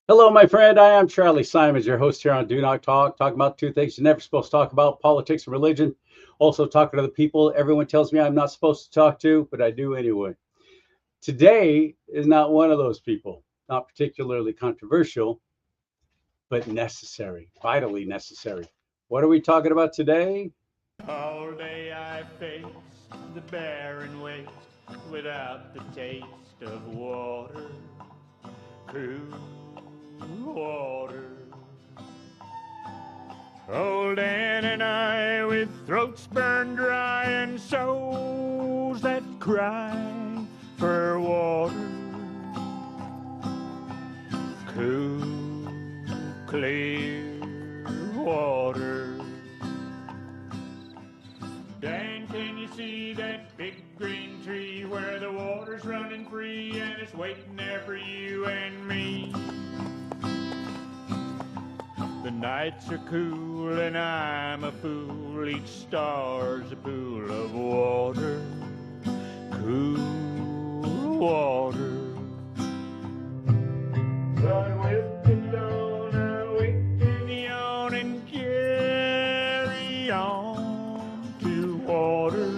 Hello, my friend. I am Charlie Simons, your host here on Do Not Talk, talking about two things you're never supposed to talk about: politics and religion. Also, talking to the people everyone tells me I'm not supposed to talk to, but I do anyway. Today is not one of those people, not particularly controversial, but necessary, vitally necessary. What are we talking about today? All day I face the barren waste without the taste of water, cool water. Old Dan and I with throats burned dry and souls that cry for water, cool, clear water. Dan, can you see that big green tree where the water's running free and it's waiting there for you and me? The nights are cool and I'm a fool, each star's a pool of water, cool water. Run with the Donna, wait till the yawn and carry on to water,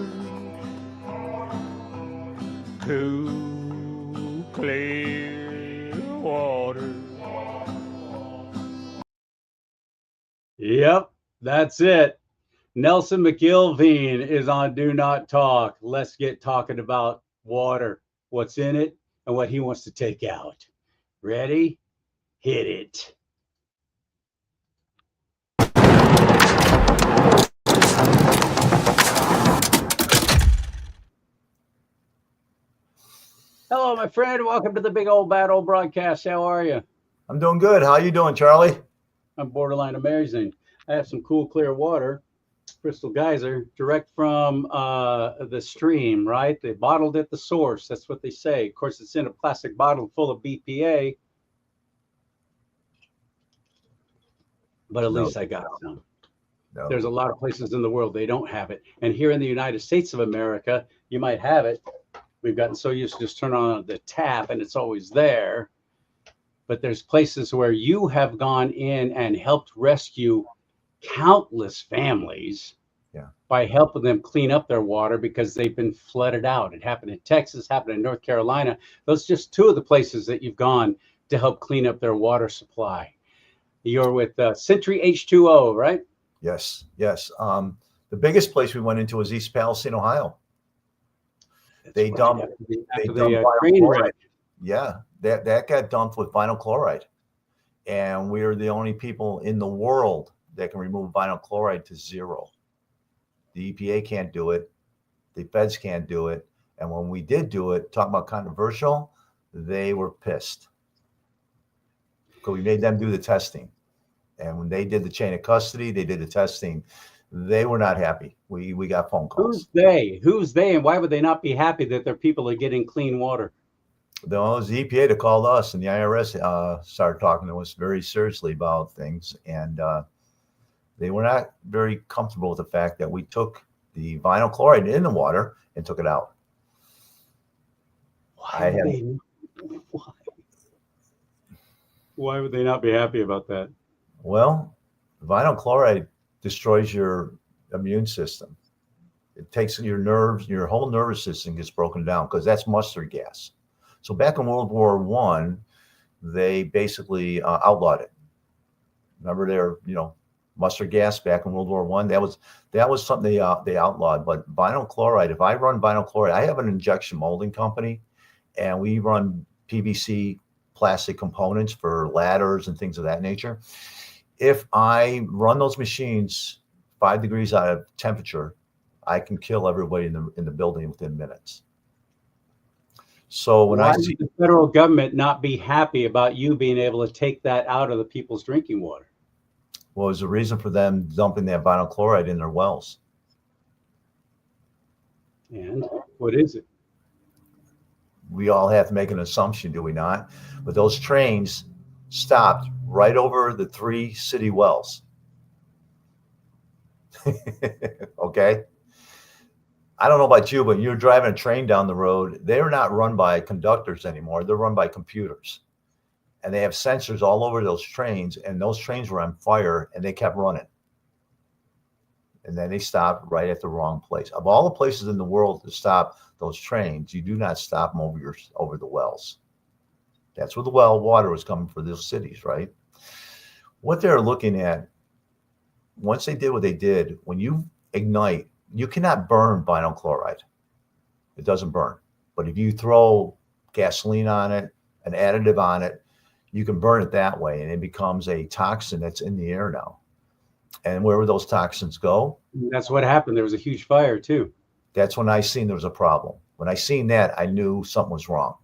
cool, clear water. Yep, that's it. Nelson McIlveen is on Do Not Talk. Let's get talking about water, what's in it, and what he wants to take out. Ready? Hit it. Hello, my friend. Welcome to the big old bad old broadcast. How are you? I'm doing good. How you doing, Charlie? I'm borderline amazing. I have some cool, clear water, crystal geyser, direct from the stream, right? They bottled at the source. That's what they say. Of course, it's in a plastic bottle full of BPA, but at least I got some. No. There's a lot of places in the world they don't have it. And here in the United States of America, you might have it. We've gotten so used to just turn on the tap and it's always there. But there's places where you have gone in and helped rescue countless families by helping them clean up their water because they've been flooded out. It happened in Texas, happened in North Carolina. Those are just two of the places that you've gone to help clean up their water supply. You're with Century H2O, right? Yes. The biggest place we went into was East Palestine, Ohio. They dumped vinyl chloride. Yeah, that got dumped with vinyl chloride. And we're the only people in the world that can remove vinyl chloride to zero. The EPA can't do it. The feds can't do it. And when we did do it, talking about controversial, they were pissed. Because we made them do the testing. And when they did the chain of custody, they did the testing. They were not happy. We got phone calls. Who's they? And why would they not be happy that their people are getting clean water? It was the EPA that called us, and the IRS started talking to us very seriously about things. And they were not very comfortable with the fact that we took the vinyl chloride in the water and took it out. Why would they not be happy about that? Well, vinyl chloride destroys your immune system. It takes your nerves, your whole nervous system gets broken down because that's mustard gas. So back in World War I, they basically outlawed it. Remember their, mustard gas back in World War I? That was something they outlawed. But vinyl chloride, if I run vinyl chloride, I have an injection molding company, and we run PVC plastic components for ladders and things of that nature. If I run those machines 5 degrees out of temperature, I can kill everybody in the building within minutes. So when Why would the federal government not be happy about you being able to take that out of the people's drinking water? Well, there's a reason for them dumping that vinyl chloride in their wells. And what is it? We all have to make an assumption, do we not? But those trains stopped right over the 3 city wells. Okay. I don't know about you, but you're driving a train down the road. They're not run by conductors anymore. They're run by computers. and they have sensors all over those trains, and those trains were on fire, and they kept running. And then they stopped right at the wrong place. Of all the places in the world to stop those trains, you do not stop them over the wells. That's where the well water was coming for those cities, right? What they're looking at, once they did what they did, when you ignite, you cannot burn vinyl chloride. It doesn't burn. But if you throw gasoline on it, an additive on it, you can burn it that way, and it becomes a toxin that's in the air now. And where would those toxins go? That's what happened. There was a huge fire too. That's when I seen there was a problem. When I seen that, I knew something was wrong.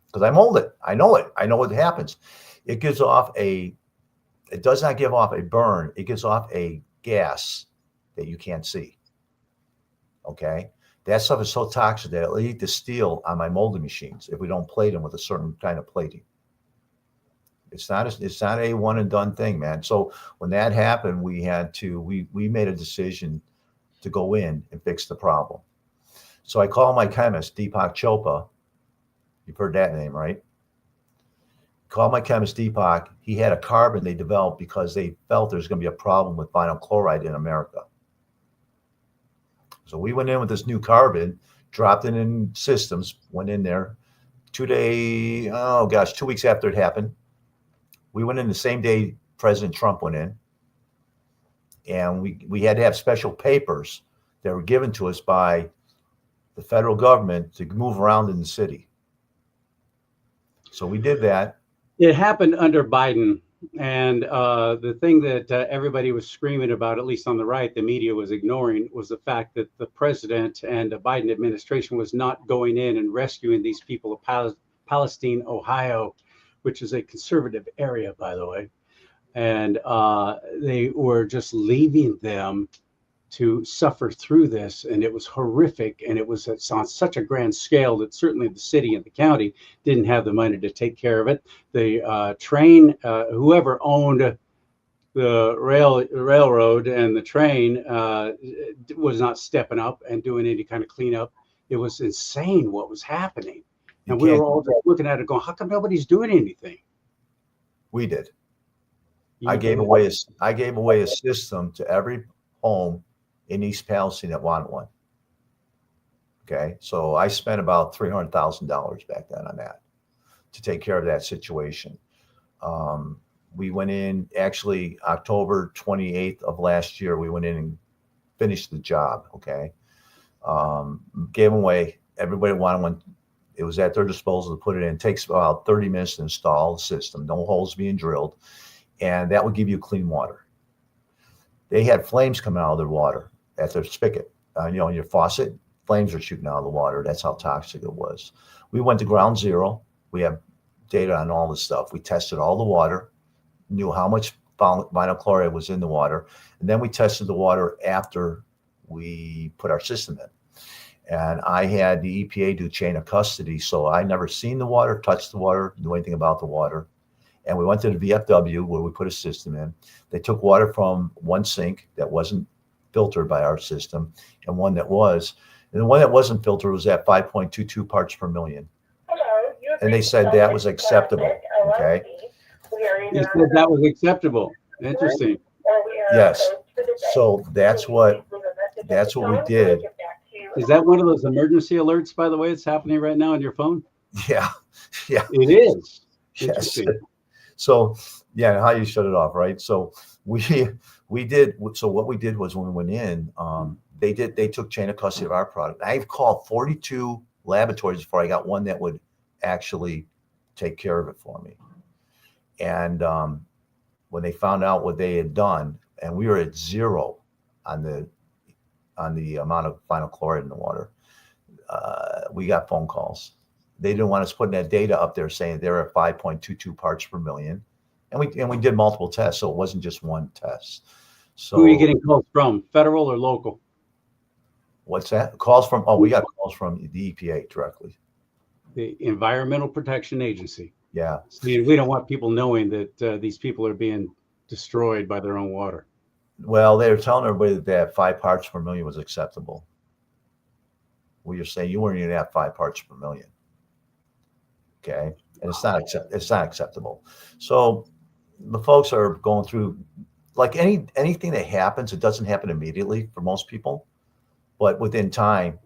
Because I mold it. I know it. I know what happens. It gives off it does not give off a burn. It gives off a gas that you can't see. Okay? That stuff is so toxic that it'll eat the steel on my molding machines if we don't plate them with a certain kind of plating. It's not a one and done thing, man. So when that happened, we made a decision to go in and fix the problem. So I called my chemist, Deepak Chopra. You've heard that name, right? Called my chemist, Deepak. He had a carbon they developed because they felt there's going to be a problem with vinyl chloride in America. So we went in with this new carbon, dropped it in systems, went in there 2 weeks after it happened. We went in the same day President Trump went in, and we had to have special papers that were given to us by the federal government to move around in the city. So we did that. It happened under Biden. And the thing that everybody was screaming about, at least on the right, the media was ignoring, was the fact that the president and the Biden administration was not going in and rescuing these people of Palestine, Ohio, which is a conservative area, by the way. And they were just leaving them to suffer through this. And it was horrific. And it was on such a grand scale that certainly the city and the county didn't have the money to take care of it. The train, whoever owned the railroad and the train was not stepping up and doing any kind of cleanup. It was insane what was happening. And we were all just looking at it going, how come nobody's doing anything? We did. I gave away a system to every home in East Palestine that wanted one. Okay, so I spent about $300,000 back then on that to take care of that situation. We went in actually October 28th of last year. We went in and finished the job. Okay, gave them away. Everybody wanted one. It was at their disposal to put it in. It takes about 30 minutes to install the system. No holes being drilled, and that would give you clean water. They had flames coming out of their water at their spigot. In your faucet, flames are shooting out of the water. That's how toxic it was. We went to ground zero. We have data on all this stuff. We tested all the water, knew how much vinyl chloride was in the water, and then we tested the water after we put our system in. And I had the EPA do chain of custody, so I never seen the water, touched the water, knew anything about the water. And we went to the VFW where we put a system in. They took water from one sink that wasn't filtered by our system and one that was. And the one that wasn't filtered was at 5.22 parts per million. Hello, and they said that was acceptable. Okay. You said that was acceptable. Interesting. Yes. So that's what we did. Is that one of those emergency alerts, by the way, that's happening right now on your phone? Yeah. Yeah. It is. Yes. So yeah, how you shut it off, right? So we did. So what we did was when we went in, they took chain of custody of our product. I've called 42 laboratories before I got one that would actually take care of it for me. And when they found out what they had done, and we were at zero on the amount of vinyl chloride in the water, we got phone calls. They didn't want us putting that data up there saying they're at 5.22 parts per million. And we did multiple tests, so it wasn't just one test. So who are you getting calls from, federal or local? What's that? Calls from, we got calls from the EPA directly. The Environmental Protection Agency. Yeah. See, we don't want people knowing that these people are being destroyed by their own water. Well, they were telling everybody that 5 parts per million was acceptable. Well, you're saying you weren't even at 5 parts per million. Okay. and it's not acceptable. So the folks are going through, like anything that happens, it doesn't happen immediately for most people, but within time,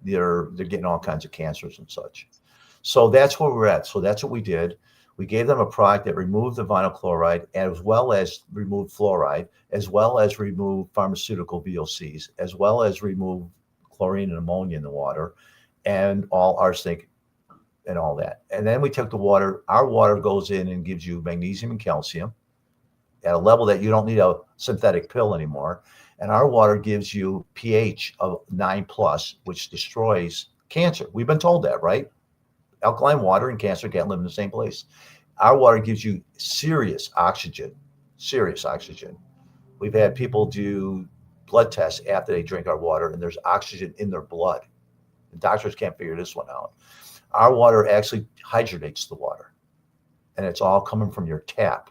they're getting all kinds of cancers and such. So that's where we're at. So that's what we did. We gave them a product that removed the vinyl chloride, as well as removed fluoride, as well as remove pharmaceutical VOCs, as well as remove chlorine and ammonia in the water, and all arsenic and all that. And then we took the water. Our water goes in and gives you magnesium and calcium at a level that you don't need a synthetic pill anymore. And our water gives you pH of 9+, which destroys cancer. We've been told that, right? Alkaline water and cancer can't live in the same place. Our water gives you serious oxygen. We've had people do blood tests after they drink our water, and there's oxygen in their blood. The doctors can't figure this one out. Our water actually hydrates the water, and it's all coming from your tap.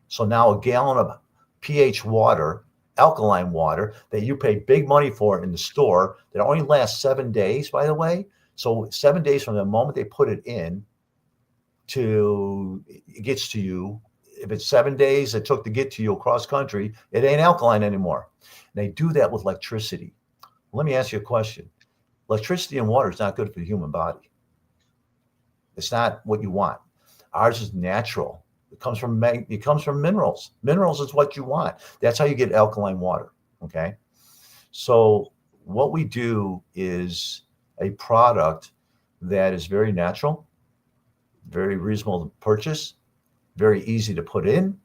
So now a gallon of pH water, alkaline water, that you pay big money for in the store, that only lasts 7 days, by the way. So 7 days from the moment they put it in to it gets to you, if it's 7 days it took to get to you across country, it ain't alkaline anymore. And they do that with electricity. Let me ask you a question. Electricity and water is not good for the human body. It's not what you want. Ours is natural. It comes from minerals. Minerals is what you want. That's how you get alkaline water. Okay. So what we do is a product that is very natural, very reasonable to purchase, very easy to put in,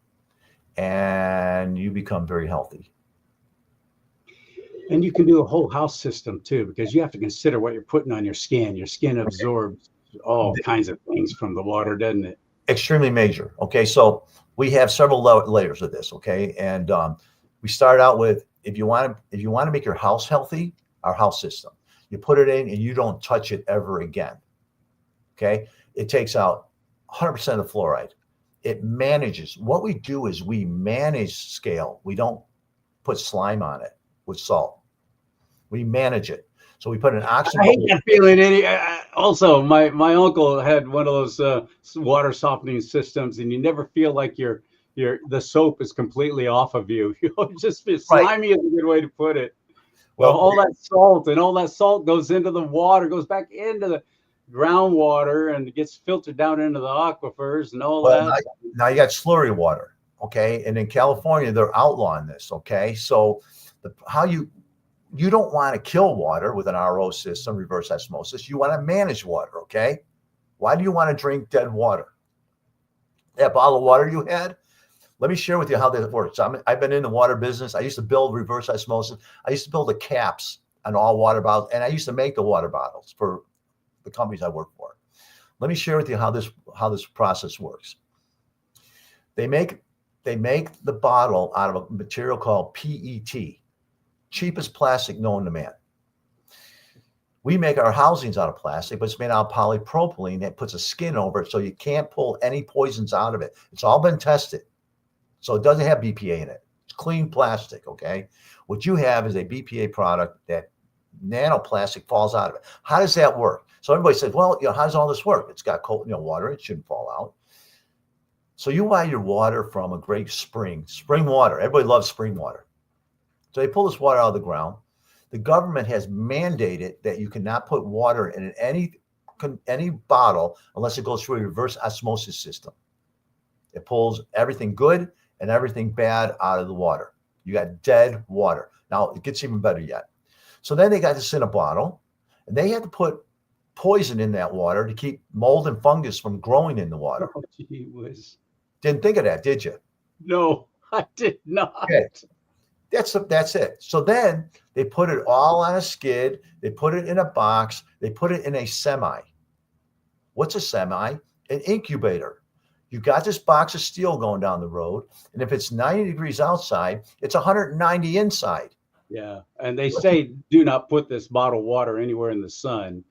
and you become very healthy. And you can do a whole house system too, because you have to consider what you're putting on your skin. Your skin absorbs all kinds of things from the water, doesn't it? Extremely major. Okay, so we have several layers of this. Okay, and we start out with if you want to make your house healthy, our house system. You put it in and you don't touch it ever again. Okay, it takes out 100% of fluoride. It manages. What we do is we manage scale. We don't put slime on it with salt. We manage it. So we put an oxygen. I hate that feeling. Also, my uncle had one of those water softening systems, and you never feel like the soap is completely off of you. You just feel slimy is a good way to put it. Well, all that salt goes into the water, goes back into the groundwater, and it gets filtered down into the aquifers and all that. Now you got slurry water, okay? And in California, they're outlawing this, okay? So you don't want to kill water with an RO system, reverse osmosis. You want to manage water, okay? Why do you want to drink dead water? That bottle of water you had, let me share with you how that works. I've been in the water business. I used to build reverse osmosis. I used to build the caps on all water bottles, and I used to make the water bottles for the companies I work for. Let me share with you how this process works. They make the bottle out of a material called PET, cheapest plastic known to man. We make our housings out of plastic, but it's made out of polypropylene that puts a skin over it so you can't pull any poisons out of it. It's all been tested. So it doesn't have BPA in it. It's clean plastic, okay? What you have is a BPA product that nanoplastic falls out of it. How does that work? So everybody says, well, how does all this work? It's got cold, water. It shouldn't fall out. So you buy your water from a great spring water. Everybody loves spring water. So they pull this water out of the ground. The government has mandated that you cannot put water in any bottle unless it goes through a reverse osmosis system. It pulls everything good and everything bad out of the water. You got dead water. Now it gets even better yet. So then they got this in a bottle, and they had to put poison in that water to keep mold and fungus from growing in the water. Oh, gee whiz. Didn't think of that, did you? No, I did not. Okay. That's it. So then they put it all on a skid. They put it in a box. They put it in a semi. What's a semi? An incubator. You got this box of steel going down the road, and if it's 90 degrees outside, it's 190 inside. Yeah, and they say do not put this bottled water anywhere in the sun.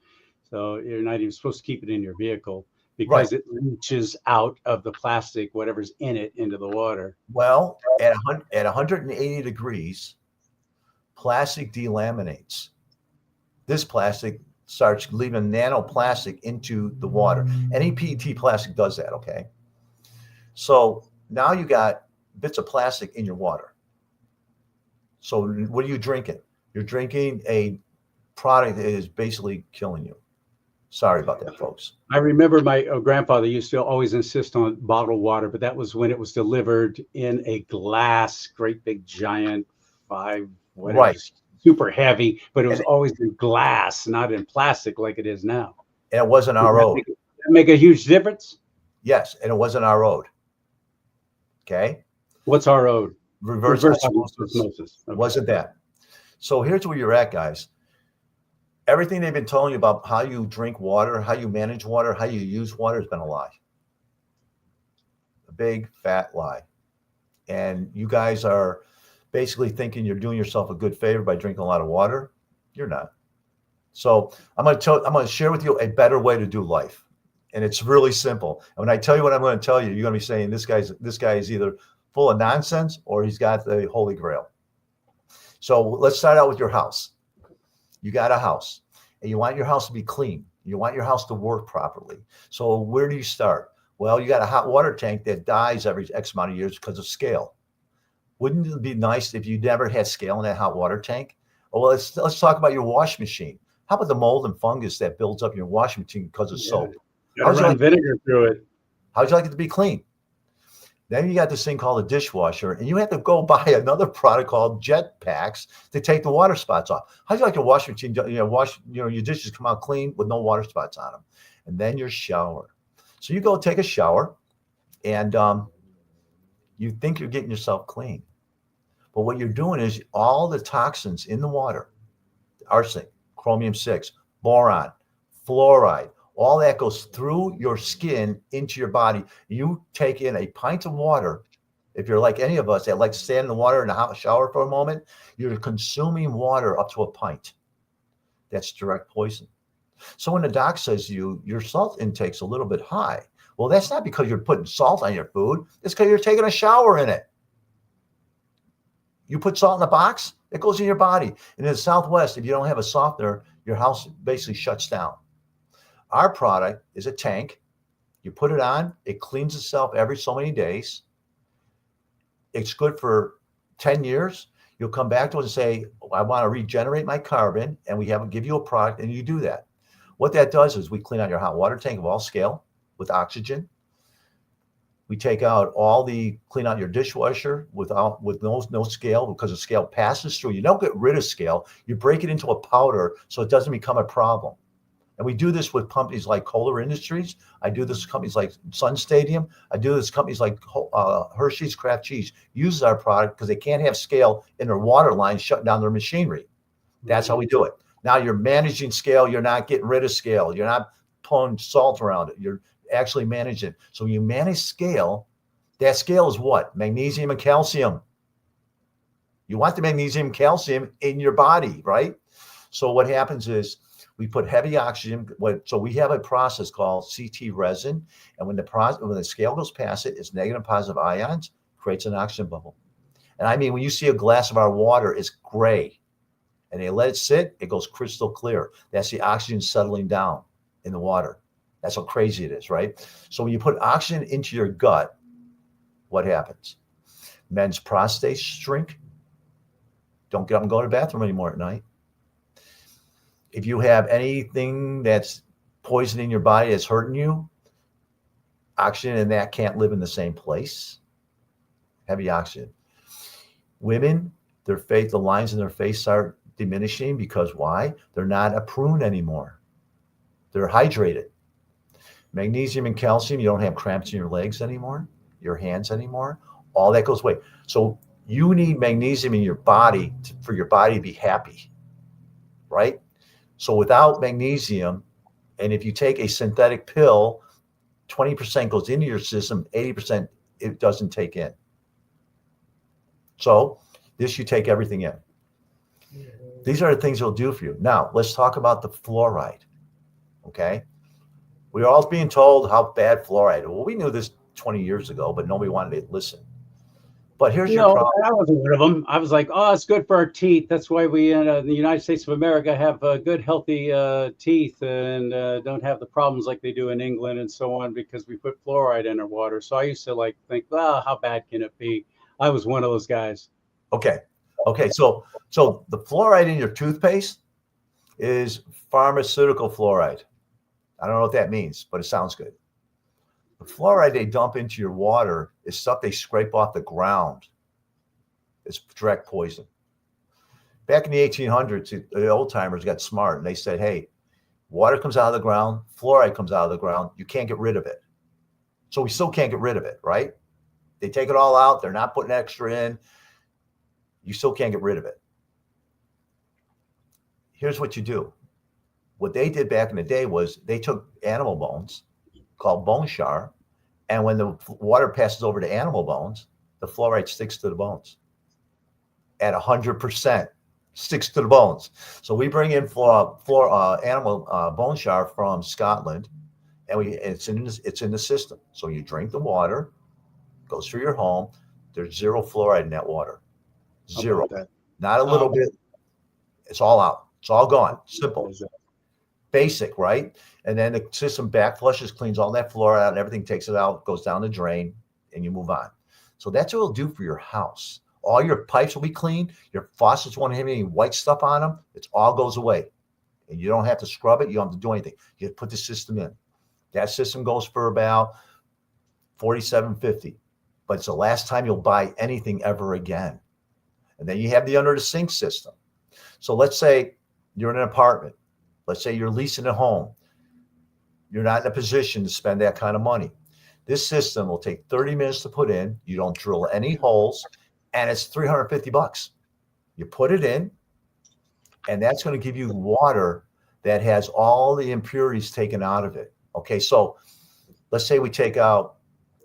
So you're not even supposed to keep it in your vehicle because it leaches out of the plastic, whatever's in it, into the water. Well, at 180 degrees, plastic delaminates. This plastic starts leaving nanoplastic into the water. Any PET plastic does that, okay? So now you got bits of plastic in your water. So what are you drinking? You're drinking a product that is basically killing you. Sorry about that, folks. I remember my grandfather used to always insist on bottled water, but that was when it was delivered in a glass, great big giant whatever, Right. super heavy, but it was And- always in glass, not in plastic like it is now. And it wasn't Does our that road. make a huge difference? Yes, and it wasn't our road. Okay? What's our road? Reverse osmosis. Okay. Wasn't that. So here's where you're at, guys. Everything they've been telling you about how you drink water, how you manage water, how you use water has been a lie. A big, fat lie. And you guys are basically thinking you're doing yourself a good favor by drinking a lot of water. You're not. So I'm going to share with you a better way to do life. And it's really simple. And when I tell you what I'm going to tell you, you're going to be saying this guy is either full of nonsense or he's got the Holy Grail. So let's start out with your house. You got a house and you want your house to be clean. You want your house to work properly. So where do you start? Well, you got a hot water tank that dies every X amount of years because of scale. Wouldn't it be nice if you never had scale in that hot water tank? Well, let's talk about your washing machine. How about the mold and fungus that builds up in your washing machine because of soap? Gotta run vinegar through it. How'd you like it to be clean? Then you got this thing called a dishwasher, and you have to go buy another product called jet packs to take the water spots off. How'd you like your washing machine? Your dishes come out clean with no water spots on them. And then your shower. So you go take a shower, and you think you're getting yourself clean. But what you're doing is all the toxins in the water, arsenic, chromium-6, boron, fluoride, all that goes through your skin into your body. You take in a pint of water. If you're like any of us that like to stand in the water in a hot shower for a moment, you're consuming water up to a pint. That's direct poison. So when the doc says to you, your salt intake's a little bit high, well, that's not because you're putting salt on your food. It's because you're taking a shower in it. You put salt in a box, it goes in your body. And in the Southwest, if you don't have a softener, your house basically shuts down. Our product is a tank. You put it on, it cleans itself every so many days. It's good for 10 years. You'll come back to it and say, I want to regenerate my carbon, and we give you a product, and you do that. What that does is we clean out your hot water tank of all scale with oxygen. We take out clean out your dishwasher with no scale, because the scale passes through. You don't get rid of scale. You break it into a powder so it doesn't become a problem. And we do this with companies like Kohler Industries. I do this with companies like Sun Stadium. I do this with companies like Hershey's Kraft Cheese. Uses our product because they can't have scale in their water lines, shutting down their machinery. That's how we do it. Now you're managing scale. You're not getting rid of scale. You're not pulling salt around it. You're actually managing it. So when you manage scale, that scale is what? Magnesium and calcium. You want the magnesium and calcium in your body, right? So what happens is we put heavy oxygen. So we have a process called CT resin. And when the scale goes past it, it's negative and positive ions, creates an oxygen bubble. And I mean, when you see a glass of our water, it's gray. And they let it sit, it goes crystal clear. That's the oxygen settling down in the water. That's how crazy it is, right? So when you put oxygen into your gut, what happens? Men's prostates shrink. Don't get up and go to the bathroom anymore at night. If you have anything that's poisoning your body, that's hurting you, oxygen and that can't live in the same place. Heavy oxygen. Women, the lines in their face start diminishing because why? They're not a prune anymore. They're hydrated. Magnesium and calcium, you don't have cramps in your legs anymore, your hands anymore. All that goes away. So you need magnesium in your body for your body to be happy, right? So without magnesium, and if you take a synthetic pill, 20% goes into your system, 80% it doesn't take in. So this, you take everything in. These are the things it'll do for you. Now, let's talk about the fluoride, okay? We're all being told how bad fluoride. Well, we knew this 20 years ago, but nobody wanted to listen. But here's your No, problem. I wasn't one of them. I was like, oh, it's good for our teeth. That's why we in the United States of America have good, healthy teeth and don't have the problems like they do in England and so on because we put fluoride in our water. So I used to like think, well, how bad can it be? I was one of those guys. Okay. So the fluoride in your toothpaste is pharmaceutical fluoride. I don't know what that means, but it sounds good. The fluoride they dump into your water is stuff they scrape off the ground. It's direct poison. Back in the 1800s, the old timers got smart and they said, hey, water comes out of the ground, fluoride comes out of the ground, you can't get rid of it. So we still can't get rid of it, right? They take it all out, they're not putting extra in. You still can't get rid of it. Here's what you do. What they did back in the day was they took animal bones called bone char, and when the water passes over to animal bones, the fluoride sticks to the bones at 100%, sticks to the bones. So we bring in animal bone char from Scotland, and it's in the system. So you drink the water, goes through your home. There's zero fluoride in that water, zero, not a little bit. It's all out. It's all gone. Simple. Basic, right? And then the system back flushes, cleans all that fluoride out, and everything takes it out, goes down the drain, and you move on. So that's what it'll do for your house. All your pipes will be clean. Your faucets won't have any white stuff on them. It all goes away. And you don't have to scrub it. You don't have to do anything. You put the system in. That system goes for about $47.50. But it's the last time you'll buy anything ever again. And then you have the under the sink system. So let's say you're in an apartment. Let's say you're leasing a home. You're not in a position to spend that kind of money. This system will take 30 minutes to put in. You don't drill any holes, and it's $350. You put it in, and that's going to give you water that has all the impurities taken out of it. Okay, so let's say we take out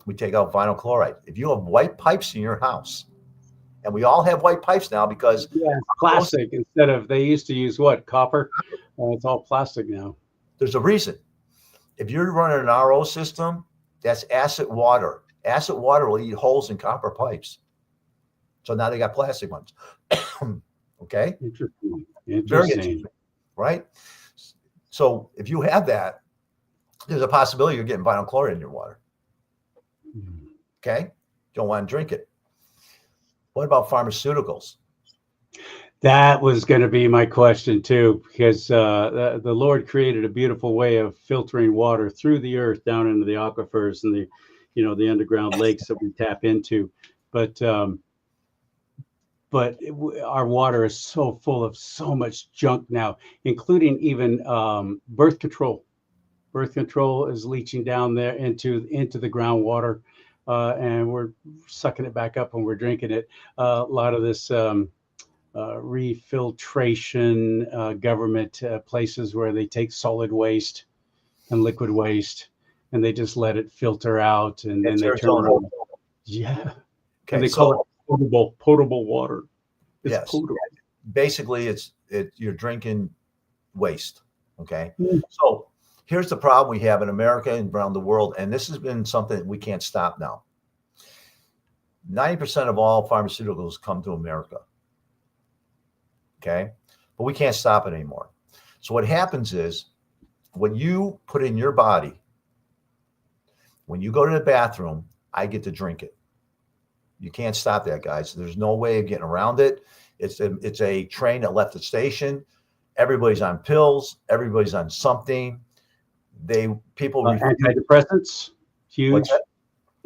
vinyl chloride. If you have white pipes in your house, and we all have white pipes now because plastic instead of, they used to use what, copper? It's all plastic now. There's a reason. If you're running an RO system, that's acid water. Acid water will eat holes in copper pipes. So now they got plastic ones. Okay? Interesting. Very interesting, right? So if you have that, there's a possibility you're getting vinyl chloride in your water. Okay? You don't want to drink it. What about pharmaceuticals? That was going to be my question too, because the Lord created a beautiful way of filtering water through the earth down into the aquifers and the underground lakes that we tap into. But our water is so full of so much junk now, including even birth control. Birth control is leaching down there into the groundwater, and we're sucking it back up when we're drinking it. A lot of this refiltration, government places where they take solid waste and liquid waste, and they just let it filter out, and then they turn around. Yeah. Okay, and they call it potable water. It's potable. Basically, you're drinking waste. Okay. So here's the problem we have in America and around the world, and this has been something that we can't stop now. 90% of all pharmaceuticals come to America. Okay. But we can't stop it anymore. So what happens is when you put in your body, when you go to the bathroom, I get to drink it. You can't stop that, guys. There's no way of getting around it. It's a train that left the station. Everybody's on pills. Everybody's on something. People antidepressants, huge.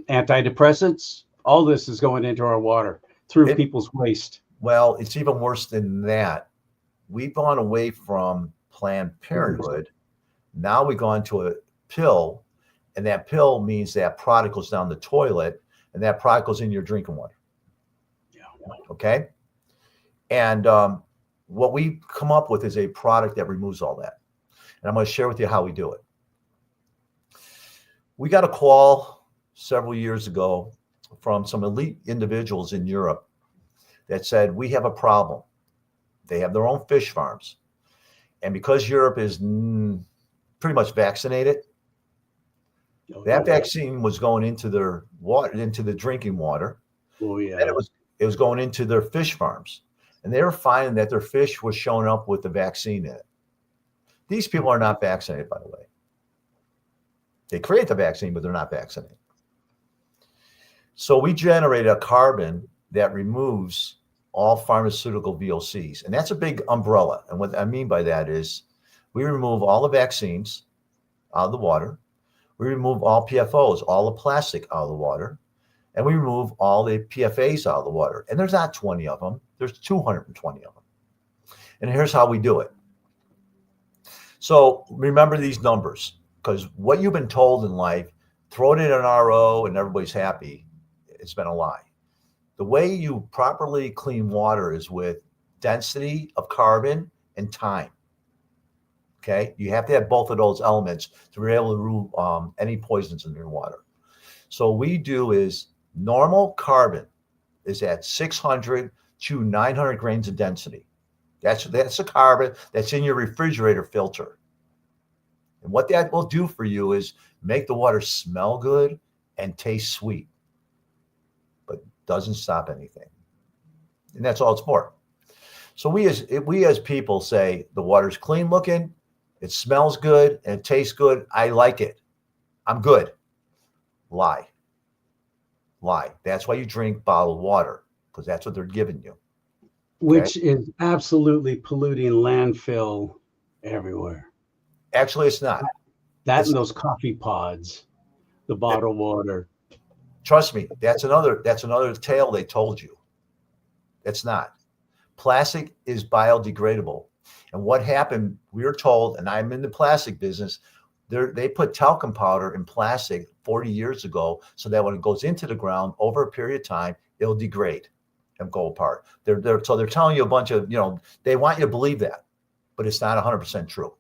Antidepressants. All this is going into our water through people's waste. Well, it's even worse than that. We've gone away from Planned Parenthood. Now we've gone to a pill, and that pill means that product goes down the toilet, and that product goes in your drinking water. Yeah. Okay. And what we come up with is a product that removes all that. And I'm going to share with you how we do it. We got a call several years ago from some elite individuals in Europe that said, we have a problem. They have their own fish farms. And because Europe is pretty much vaccinated, that vaccine was going into their water, into the drinking water. Oh And yeah. it was going into their fish farms, and they were finding that their fish was showing up with the vaccine in it. These people are not vaccinated, by the way. They create the vaccine, but they're not vaccinated. So we generate a carbon that removes all pharmaceutical VOCs, and that's a big umbrella. And what I mean by that is we remove all the vaccines out of the water. We remove all PFOs, all the plastic out of the water, and we remove all the PFAs out of the water. And there's not 20 of them. There's 220 of them. And here's how we do it. So remember these numbers, because what you've been told in life, throw it in an RO and everybody's happy, it's been a lie. The way you properly clean water is with density of carbon and time. Okay, you have to have both of those elements to be able to remove any poisons in your water. So what we do is normal carbon is at 600 to 900 grains of density. That's the carbon that's in your refrigerator filter. And what that will do for you is make the water smell good and taste sweet, but doesn't stop anything. And that's all it's for. So we as people say the water's clean looking, it smells good, and it tastes good. I like it. I'm good. Lie. That's why you drink bottled water, because that's what they're giving you. Which is absolutely polluting landfill everywhere. Actually, it's not. That and those coffee pods, the bottled water. Trust me, that's another tale they told you. It's not. Plastic is biodegradable. And what happened, we were told, and I'm in the plastic business, they put talcum powder in plastic 40 years ago so that when it goes into the ground over a period of time, it'll degrade and go apart. So they're telling you a bunch of, they want you to believe that, but it's not 100% true.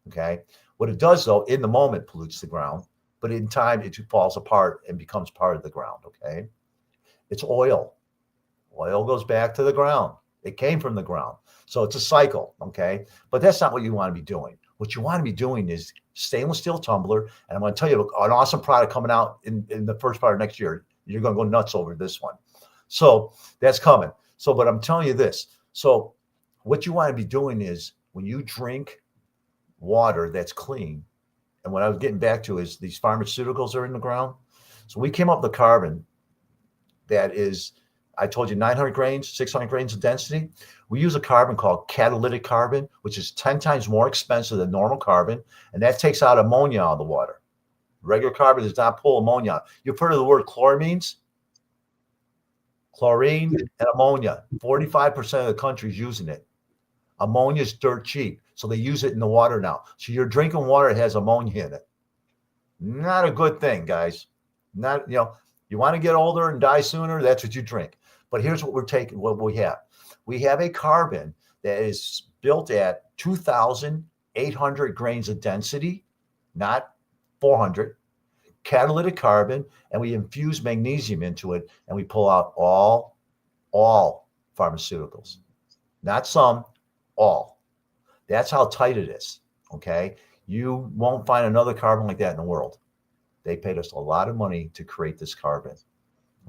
Okay. What it does though, in the moment pollutes the ground, but in time it falls apart and becomes part of the ground. Okay. It's oil. Oil goes back to the ground. It came from the ground. So it's a cycle. Okay. But that's not what you want to be doing. What you want to be doing is stainless steel tumbler. And I'm going to tell you an awesome product coming out in the first part of next year. You're going to go nuts over this one. So that's coming. So, but I'm telling you this. So what you want to be doing is when you drink water that's clean, and what I was getting back to is these pharmaceuticals are in the ground. So we came up with a carbon that is, I told you 900 grains, 600 grains of density. We use a carbon called catalytic carbon, which is 10 times more expensive than normal carbon. And that takes out ammonia out of the water. Regular carbon does not pull ammonia out. You've heard of the word chloramines? Chlorine and ammonia. 45% of the country is using it. Ammonia is dirt cheap. So they use it in the water now. So you're drinking water that has ammonia in it. Not a good thing, guys. Not, you want to get older and die sooner, that's what you drink. But here's what we have. We have a carbon that is built at 2,800 grains of density, not 400, catalytic carbon, and we infuse magnesium into it, and we pull out all pharmaceuticals. Not some, all. That's how tight it is, okay? You won't find another carbon like that in the world. They paid us a lot of money to create this carbon.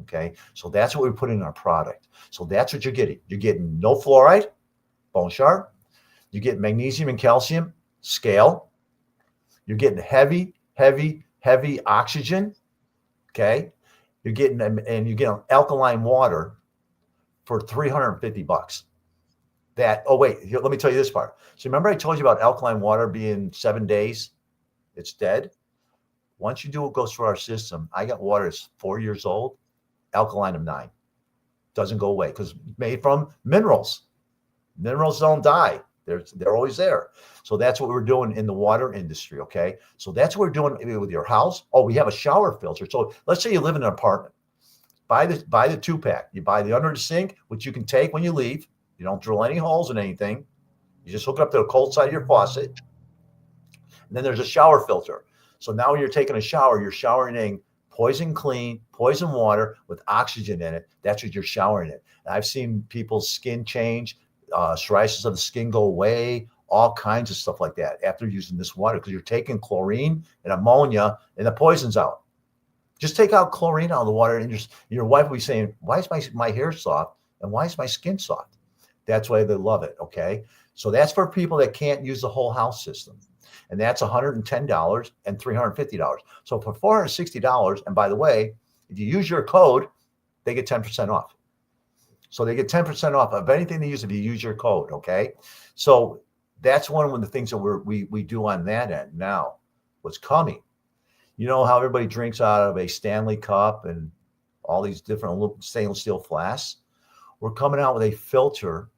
Okay. So that's what we put in our product. So that's what you're getting. You're getting no fluoride, bone sharp. You get magnesium and calcium, scale. You're getting heavy oxygen. Okay. You're getting, and you get alkaline water for $350. Let me tell you this part. So remember I told you about alkaline water being 7 days? It's dead. Once you do what goes through our system, I got water that's 4 years old, alkaline of 9. Doesn't go away because made from minerals. Minerals don't die. They're always there. So that's what we're doing in the water industry, okay? So that's what we're doing with your house. Oh, we have a shower filter. So let's say you live in an apartment. Buy the 2-pack. You buy the under the sink, which you can take when you leave. You don't drill any holes in anything. You just hook it up to the cold side of your faucet. And then there's a shower filter. So now when you're taking a shower, you're showering in poison water with oxygen in it. That's what you're showering in. And I've seen people's skin change, psoriasis of the skin go away, all kinds of stuff like that after using this water because you're taking chlorine and ammonia and the poison's out. Just take out chlorine out of the water, and your wife will be saying, "Why is my hair soft? And why is my skin soft?" That's why they love it. Okay, so that's for people that can't use the whole house system, and that's $110 and $350. So for $460, and by the way, if you use your code, they get 10% off. So they get 10% off of anything they use if you use your code. Okay. So that's one of the things that we do on that end. Now, what's coming, you know how everybody drinks out of a Stanley cup and all these different stainless steel flasks? We're coming out with a filter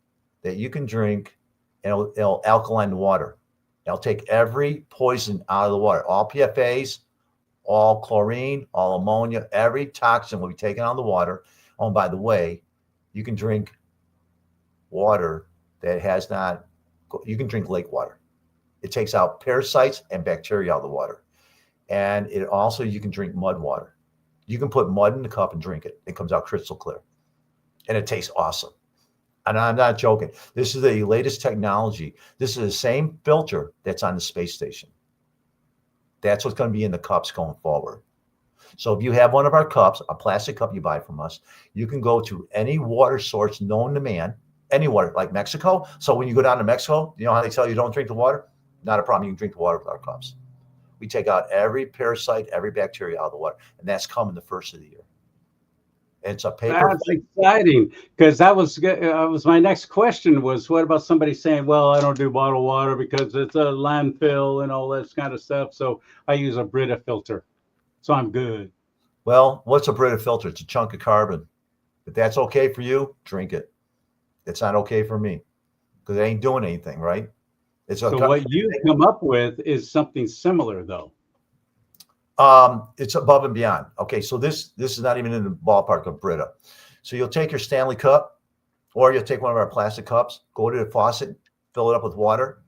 that you can drink, and it'll alkaline the water. It'll take every poison out of the water, all PFAs, all chlorine, all ammonia, every toxin will be taken out of the water. Oh, and by the way, you can drink water that has not, you can drink lake water. It takes out parasites and bacteria out of the water. And it also, you can drink mud water. You can put mud in the cup and drink it. It comes out crystal clear. And it tastes awesome. And I'm not joking. This is the latest technology. This is the same filter that's on the space station. That's what's going to be in the cups going forward. So if you have one of our cups, a plastic cup you buy from us, you can go to any water source known to man, any water, like Mexico. So when you go down to Mexico, you know how they tell you don't drink the water? Not a problem. You can drink the water with our cups. We take out every parasite, every bacteria out of the water, and that's coming the first of the year. It's a paper. That's exciting, because that was my next question was, what about somebody saying, well, I don't do bottled water because it's a landfill and all that kind of stuff, so I use a Brita filter, so I'm good. Well, what's a Brita filter? It's a chunk of carbon. If that's okay for you, drink it. It's not okay for me because it ain't doing anything, right? So what you come up with is something similar, though. It's above and beyond. Okay, so this is not even in the ballpark of Brita. So you'll take your Stanley cup, or you'll take one of our plastic cups, go to the faucet, fill it up with water,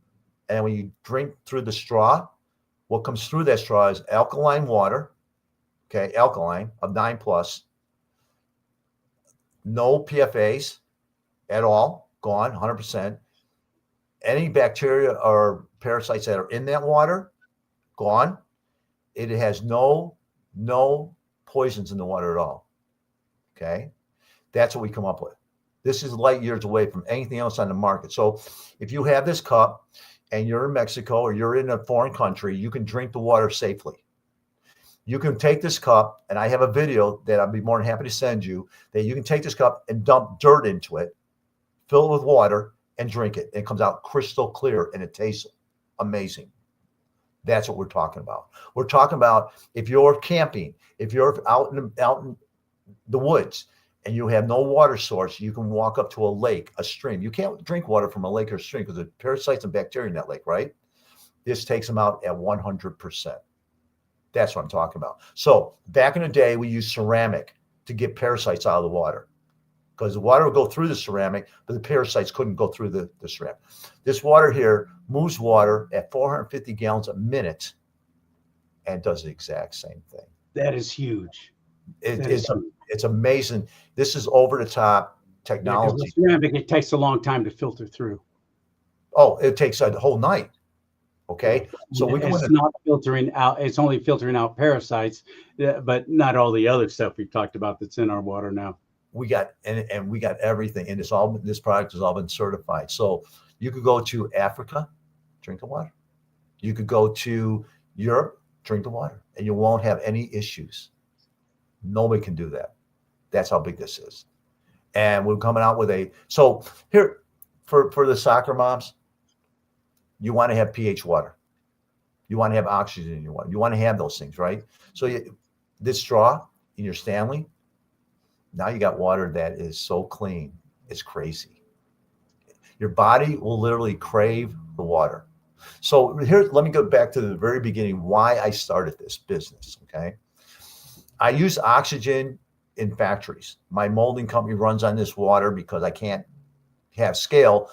and when you drink through the straw, what comes through that straw is alkaline water. Okay, alkaline of 9+, no PFAs at all, gone 100%. Any bacteria or parasites that are in that water, gone. It has no poisons in the water at all. Okay, that's what we come up with. This is light years away from anything else on the market. So if you have this cup and you're in Mexico or you're in a foreign country, you can drink the water safely. You can take this cup, and I have a video that I'd be more than happy to send you, that you can take this cup and dump dirt into it, fill it with water, and drink it. It comes out crystal clear, and it tastes amazing. That's what we're talking about. We're talking about if you're camping, if you're out in the woods, and you have no water source, you can walk up to a lake, a stream. You can't drink water from a lake or a stream because there's parasites and bacteria in that lake, right? This takes them out at 100%. That's what I'm talking about. So back in the day, we used ceramic to get parasites out of the water because the water would go through the ceramic, but the parasites couldn't go through the ceramic. This water here moves water at 450 gallons a minute and does the exact same thing. That is huge. It's amazing. This is over the top technology. Yeah, ceramic, it takes a long time to filter through. Oh, it takes a whole night. Okay, so it's not filtering out. It's only filtering out parasites, but not all the other stuff we've talked about that's in our water now. We got and we got everything, and this product has all been certified. So you could go to Africa, drink the water. You could go to Europe, drink the water, and you won't have any issues. Nobody can do that. That's how big this is. And we're coming out with so here for the soccer moms, you want to have pH water. You want to have oxygen in your water. You want to have those things, right? So this straw in your Stanley, now you got water that is so clean. It's crazy. Your body will literally crave the water. So here, let me go back to the very beginning, why I started this business, okay? I use oxygen in factories. My molding company runs on this water because I can't have scale,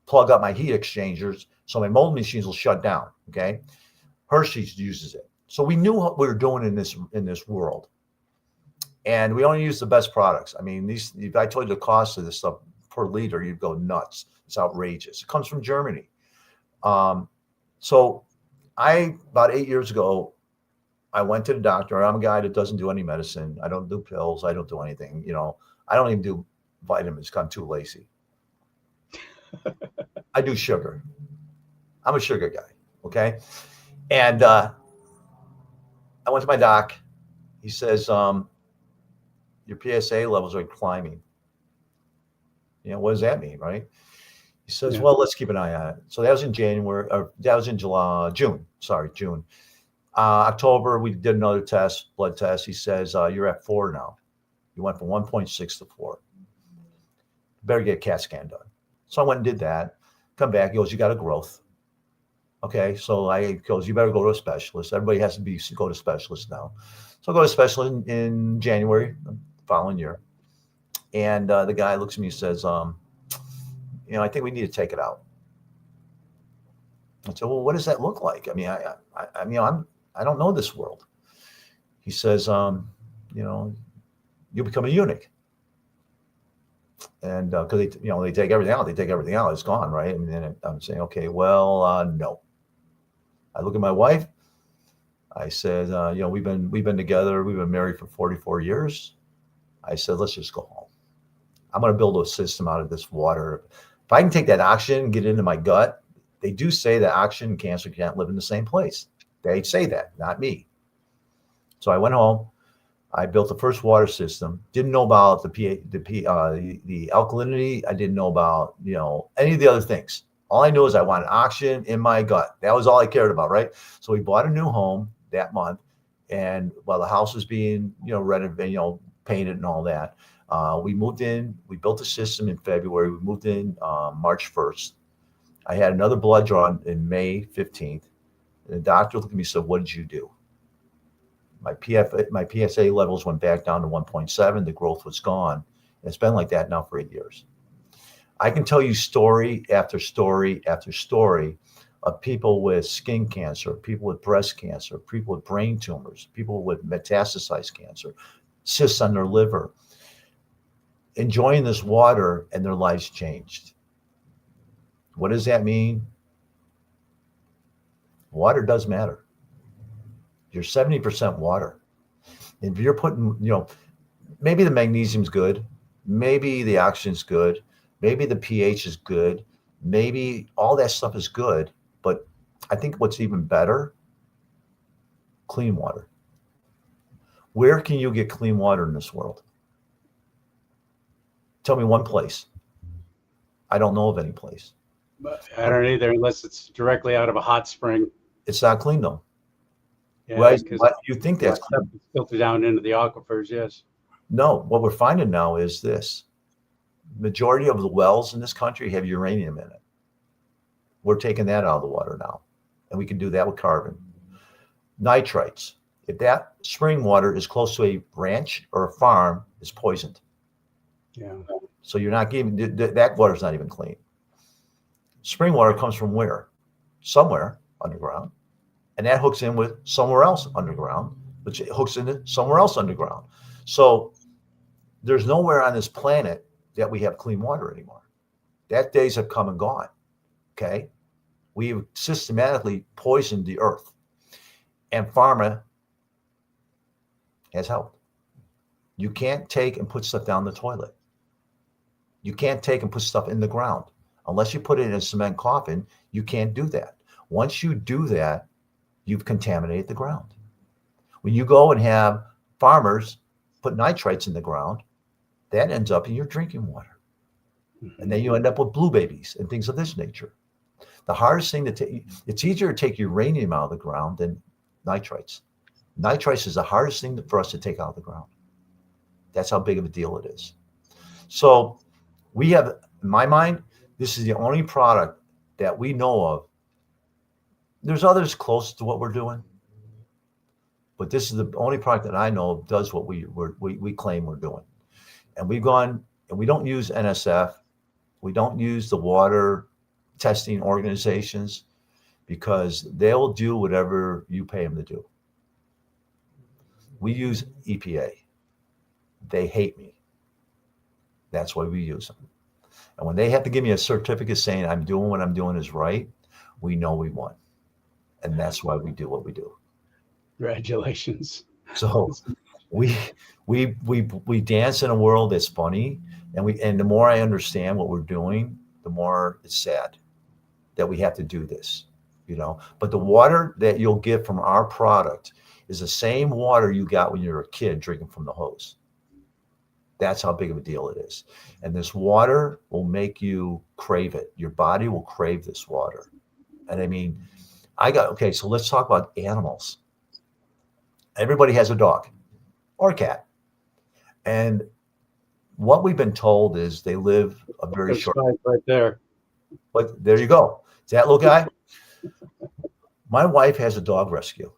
plug up my heat exchangers, so my molding machines will shut down, okay? Hershey's uses it. So we knew what we were doing in this world. And we only use the best products. I mean, if I told you the cost of this stuff per liter, you'd go nuts. It's outrageous. It comes from Germany. So about 8 years ago, I went to the doctor. I'm a guy that doesn't do any medicine. I don't do pills. I don't do anything. I don't even do vitamins 'cause I'm too lazy. I do sugar. I'm a sugar guy. Okay. And I went to my doc. He says, your PSA levels are climbing. What does that mean, right? He says, well, let's keep an eye on it. So that was in January, or that was in June. October, we did another blood test. He says, you're at 4 now. You went from 1.6 to 4. Better get a CAT scan done. So I went and did that. Come back. He goes, you got a growth. Okay. So he goes, you better go to a specialist. Everybody has to go to specialists now. So I go to a specialist in January, the following year. And the guy looks at me and says, I think we need to take it out. I said, well, what does that look like? I mean, I don't know this world. He says, you become a eunuch. And because they take everything out. It's gone, right? And then I'm saying, okay, well, no. I look at my wife. I said, we've been together. We've been married for 44 years. I said, let's just go home. I'm going to build a system out of this water. If I can take that oxygen and get it into my gut, they do say that oxygen and cancer can't live in the same place. They say that, not me. So I went home. I built the first water system. Didn't know about the alkalinity. I didn't know about any of the other things. All I knew is I wanted oxygen in my gut. That was all I cared about, right? So we bought a new home that month, and while the house was being renovated, painted and all that, we moved in. We built the system in February. We moved in March 1st. I had another blood draw in May 15th. And the doctor looked at me and said, what did you do? My PSA levels went back down to 1.7. The growth was gone. And it's been like that now for 8 years. I can tell you story after story after story of people with skin cancer, people with breast cancer, people with brain tumors, people with metastasized cancer, cysts on their liver, enjoying this water, and their lives changed. What does that mean? Water does matter. You're 70% water. If you're putting, maybe the magnesium's good, maybe the oxygen's good, maybe the pH is good, maybe all that stuff is good, but I think what's even better, clean water. Where can you get clean water in this world? Tell me one place. I don't know of any place. I don't either, unless it's directly out of a hot spring. It's not clean though. Yeah, Why you think that's clean? It's filtered down into the aquifers, yes. No, what we're finding now is this. Majority of the wells in this country have uranium in it. We're taking that out of the water now. And we can do that with carbon. Nitrites. If that spring water is close to a ranch or a farm, it's poisoned. Yeah. So you're not giving, that water's not even clean. Spring water comes from where? Somewhere underground. And that hooks in with somewhere else underground, which hooks into somewhere else underground. So there's nowhere on this planet that we have clean water anymore. That days have come and gone. Okay. We've systematically poisoned the earth. And pharma has helped. You can't take and put stuff down the toilet. You can't take and put stuff in the ground. Unless you put it in a cement coffin, you can't do that. Once you do that, you've contaminated the ground. When you go and have farmers put nitrites in the ground, that ends up in your drinking water. And then you end up with blue babies and things of this nature. The hardest thing to take, it's easier to take uranium out of the ground than nitrites. Nitrites is the hardest thing for us to take out of the ground. That's how big of a deal it is. So we have, in my mind, this is the only product that we know of. There's others close to what we're doing, but this is the only product that I know of does what we claim we're doing. And we've gone, and we don't use NSF. We don't use the water testing organizations because they'll do whatever you pay them to do. We use EPA. They hate me. That's why we use them. And when they have to give me a certificate saying I'm doing what I'm doing is right, we know we won. And that's why we do what we do. Congratulations. So we we dance in a world that's funny, and the more I understand what we're doing, the more it's sad that we have to do this, you know. But the water that you'll get from our product is the same water you got when you were a kid drinking from the hose. That's how big of a deal it is. And this water will make you crave it. Your body will crave this water. And I mean, okay, so let's talk about animals. Everybody has a dog or a cat. And what we've been told is they live a very There's short. five right there. But there you go. See that little guy? My wife has a dog rescue.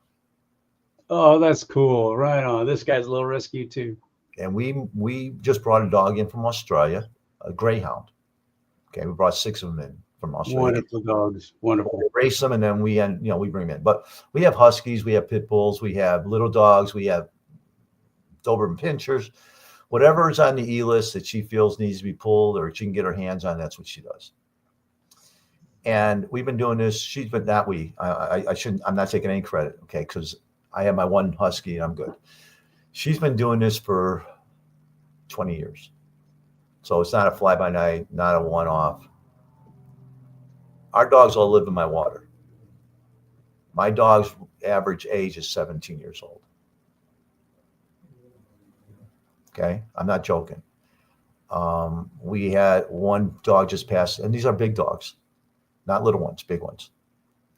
Oh, that's cool. Right on. This guy's a little rescue too. And we just brought a dog in from Australia, a greyhound. Okay, we brought 6 of them in from Australia. Wonderful dogs. Wonderful. We race them, and then we bring them in. But we have huskies, we have pit bulls, we have little dogs, we have Doberman pinchers, whatever is on the E list that she feels needs to be pulled or she can get her hands on. That's what she does. And we've been doing this. She's been that we. I shouldn't. I'm not taking any credit, okay? Because I have my one husky, and I'm good. She's been doing this for 20 years. So it's not a fly-by-night, not a one-off. Our dogs all live in my water. My dog's average age is 17 years old. Okay? I'm not joking. We had one dog just pass, and these are big dogs, not little ones, big ones.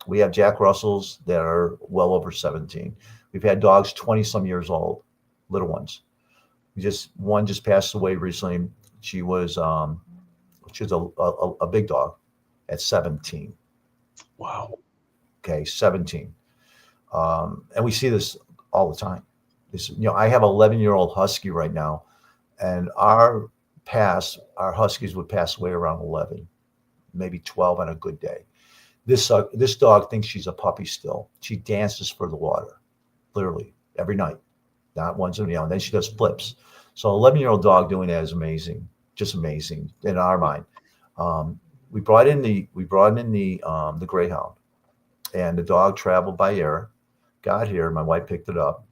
We have Jack Russells that are well over 17. We've had dogs 20-some years old, little ones. One just passed away recently. She was a big dog at 17. Wow. Okay, 17. And we see this all the time. I have an 11-year-old husky right now, and our huskies would pass away around 11, maybe 12 on a good day. This dog thinks she's a puppy still. She dances for the water, literally every night, not once in a while. And then she does flips. So 11-year-old dog doing that is amazing, just amazing in our mind. We brought in the greyhound, and the dog traveled by air, got here. My wife picked it up,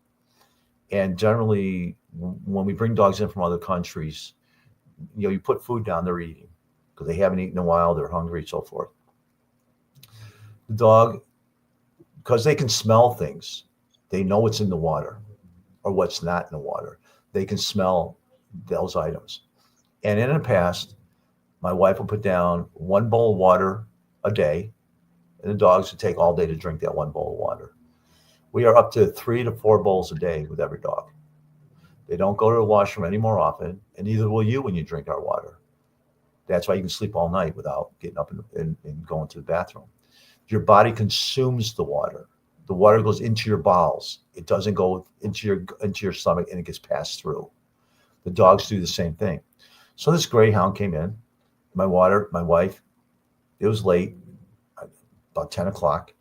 and generally, when we bring dogs in from other countries, you put food down, they're eating because they haven't eaten in a while, they're hungry, so forth. The dog, because they can smell things, they know what's in the water or what's not in the water. They can smell those items. And in the past, my wife will put down 1 bowl of water a day, and the dogs would take all day to drink that 1 bowl of water. We are up to 3 to 4 bowls a day with every dog. They don't go to the washroom any more often, and neither will you when you drink our water. That's why you can sleep all night without getting up and going to the bathroom. Your body consumes the water. The water goes into your bowels. It doesn't go into your stomach, and it gets passed through. The dogs do the same thing. So this greyhound came in. My wife, it was late, about 10 o'clock.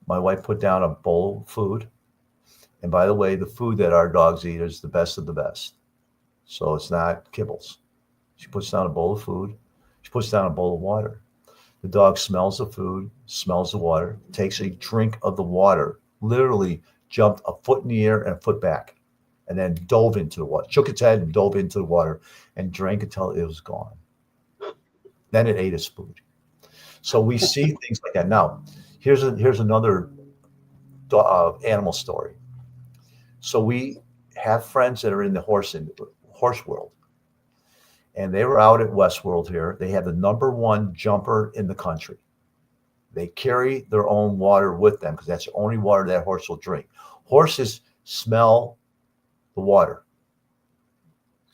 My wife put down a bowl of food. And by the way, the food that our dogs eat is the best of the best. So it's not kibbles. She puts down a bowl of food. She puts down a bowl of water. The dog smells the food, smells the water, takes a drink of the water, literally jumped a foot in the air and a foot back, and then dove into the water, shook its head and dove into the water and drank until it was gone. Then it ate its food. So we see things like that. Now, here's another animal story. So we have friends that are in the horse world. And they were out at Westworld here. They have the #1 jumper in the country. They carry their own water with them because that's the only water that horse will drink. Horses smell the water.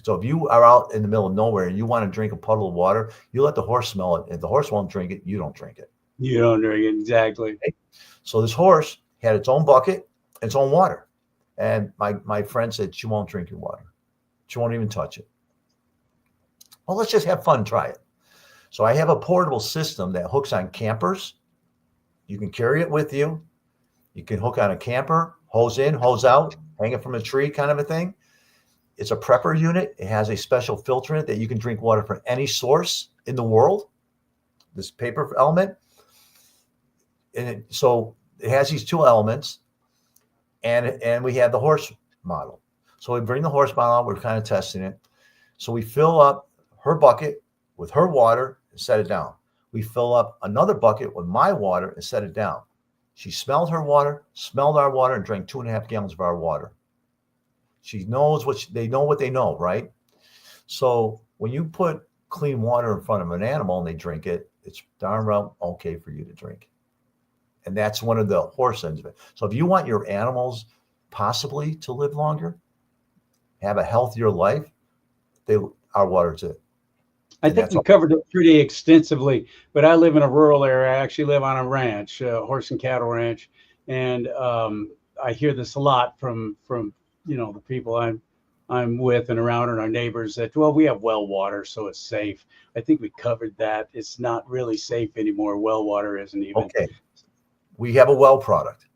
So if you are out in the middle of nowhere and you want to drink a puddle of water, you let the horse smell it. If the horse won't drink it, you don't drink it. You don't drink it, exactly. Okay? So this horse had its own bucket, its own water. And my friend said, she won't drink your water. She won't even touch it. Well, let's just have fun, try it. So I have a portable system that hooks on campers. You can carry it with you. You can hook on a camper, hose in, hose out, hang it from a tree kind of a thing. It's a prepper unit. It has a special filter in it that you can drink water from any source in the world, this paper element. So it has these 2 elements. and we have the horse model. So we bring the horse model out. We're kind of testing it. So we fill up her bucket with her water and set it down. We fill up another bucket with my water and set it down. She smelled her water, smelled our water, and drank 2.5 gallons of our water. She knows they know what they know, right? So when you put clean water in front of an animal and they drink it, it's darn well okay for you to drink. And that's one of the horse ends of it. So if you want your animals possibly to live longer, have a healthier life, our water's it. I think we covered it pretty extensively, but I live in a rural area. I actually live on a ranch, horse and cattle ranch. And I hear this a lot from the people I'm with and around and our neighbors that, well, we have well water, so it's safe. I think we covered that. It's not really safe anymore. Well water isn't even. Okay. We have a well product.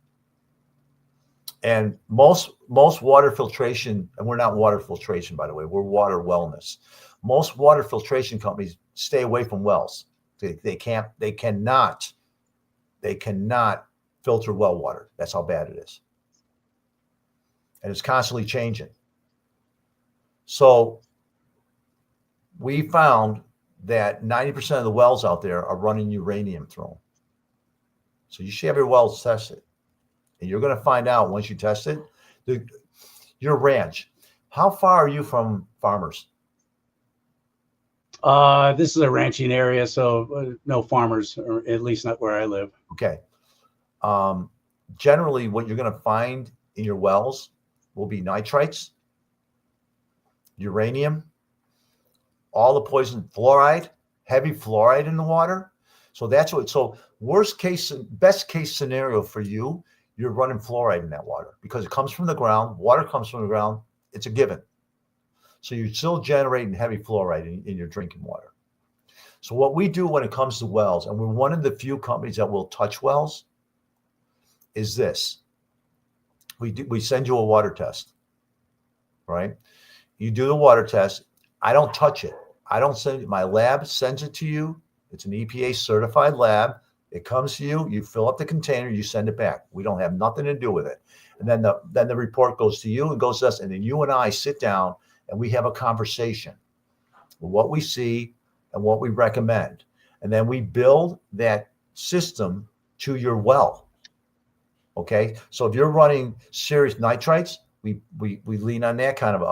And most water filtration, and we're not water filtration, by the way, we're water wellness. Most water filtration companies stay away from wells. They cannot filter well water. That's how bad it is. And it's constantly changing. So we found that 90% of the wells out there are running uranium through them. So you should have your wells tested. And you're going to find out once you test it, your ranch, how far are you from farmers? This is a ranching area, so no farmers, or at least not where I live. Okay. Generally, what you're going to find in your wells will be nitrites, uranium, all the poison, fluoride, heavy fluoride in the water. So best case scenario for you, you're running fluoride in that water because it comes from the ground. Water comes from the ground. It's a given. So you're still generating heavy fluoride in your drinking water. So what we do when it comes to wells, and we're one of the few companies that will touch wells, is this. We send you a water test, right? You do the water test. I don't touch it. I don't send it. My lab sends it to you. It's an EPA certified lab. It comes to you. You fill up the container. You send it back. We don't have nothing to do with it. And then the report goes to you and goes to us. And then you and I sit down and we have a conversation with what we see and what we recommend. And then we build that system to your well. Okay. So if you're running serious nitrites, we lean on that kind of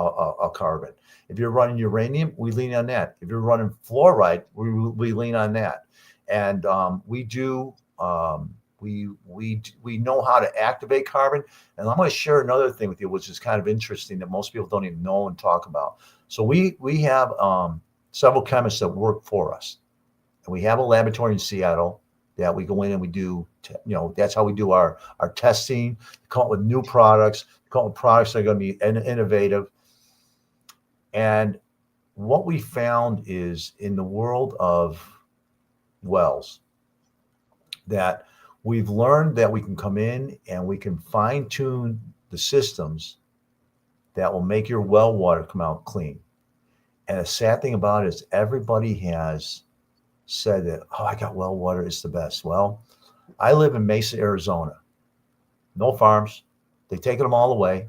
a carbon. If you're running uranium, we lean on that. If you're running fluoride, we lean on that. And we know how to activate carbon. And I'm going to share another thing with you, which is kind of interesting that most people don't even know and talk about. So we have several chemists that work for us. And we have a laboratory in Seattle that we go in and we do, that's how we do our testing, come up with new products, come up with products that are going to be innovative. And what we found is in the world of wells, that we've learned that we can come in and we can fine tune the systems that will make your well water come out clean. And the sad thing about it is everybody has said that, oh, I got well water, it's the best. Well, I live in Mesa, Arizona. No farms. They've taken them all away.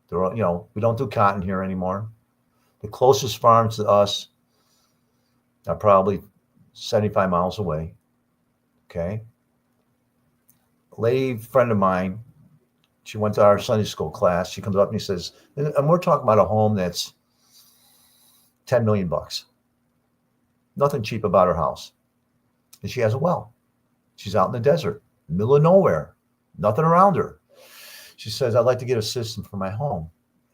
They're, we don't do cotton here anymore. The closest farms to us are probably 75 miles away. Okay. A lady friend of mine, she went to our Sunday school class. She comes up and he says, and we're talking about a home that's $10 million. Nothing cheap about her house. And she has a well. She's out in the desert, middle of nowhere, nothing around her. She says, I'd like to get a system for my home.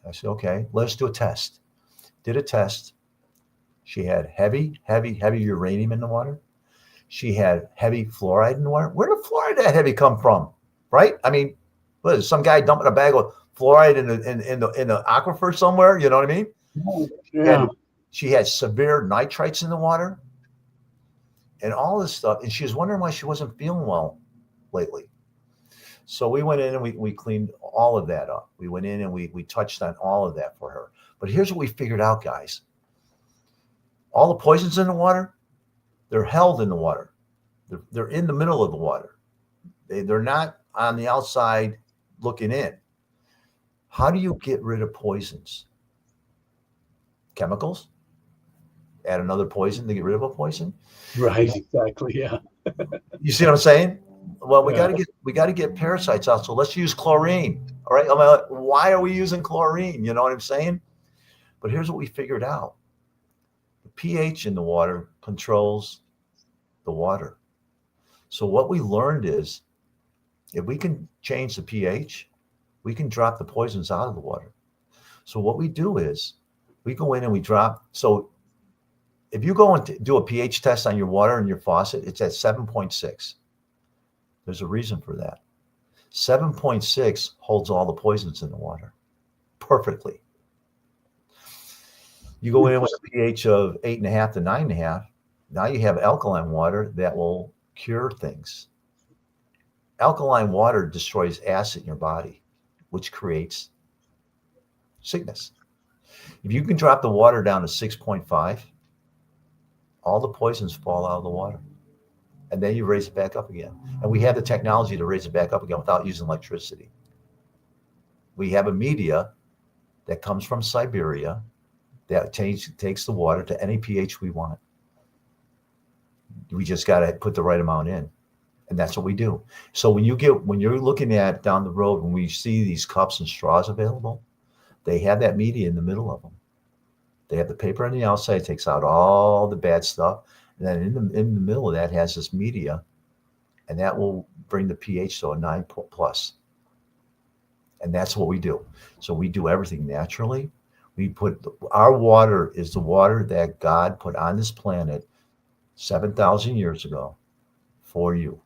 I said, okay, let's do a test. Did a test. She had heavy uranium in the water. She had heavy fluoride in the water. Where did fluoride that heavy come from? Right? I mean, what is some guy dumping a bag of fluoride in the aquifer somewhere? You know what I mean? Yeah. And she had severe nitrites in the water and all this stuff. And she was wondering why she wasn't feeling well lately. So we went in and we cleaned all of that up. We went in and we touched on all of that for her. But here's what we figured out, guys. All the poisons in the water, they're held in the water. They're in the middle of the water. They're not on the outside looking in. How do you get rid of poisons? Chemicals? Add another poison to get rid of a poison? Right. Exactly. Yeah. You see what I'm saying? Well, we Yeah. got to get parasites out. So let's use chlorine. All right. I'm like, why are we using chlorine? You know what I'm saying? But here's what we figured out. The pH in the water controls the water. So what we learned is if we can change the pH, we can drop the poisons out of the water. So what we do is we go in and we drop. So if you go and do a pH test on your water in your faucet, it's at 7.6. There's a reason for that. 7.6 holds all the poisons in the water perfectly. You go in with a pH of 8.5 to 9.5. Now you have alkaline water that will cure things. Alkaline water destroys acid in your body, which creates sickness. If you can drop the water down to 6.5, all the poisons fall out of the water. And then you raise it back up again. And we have the technology to raise it back up again without using electricity. We have a media that comes from Siberia that takes the water to any pH we want. We just got to put the right amount in. And that's what we do. So when you're looking at down the road, when we see these cups and straws available, they have that media in the middle of them. They have the paper on the outside, takes out all the bad stuff. And then in the middle of that has this media, and that will bring the pH to a 9 plus. And that's what we do. So we do everything naturally. Our water is the water that God put on this planet 7,000 years ago for you.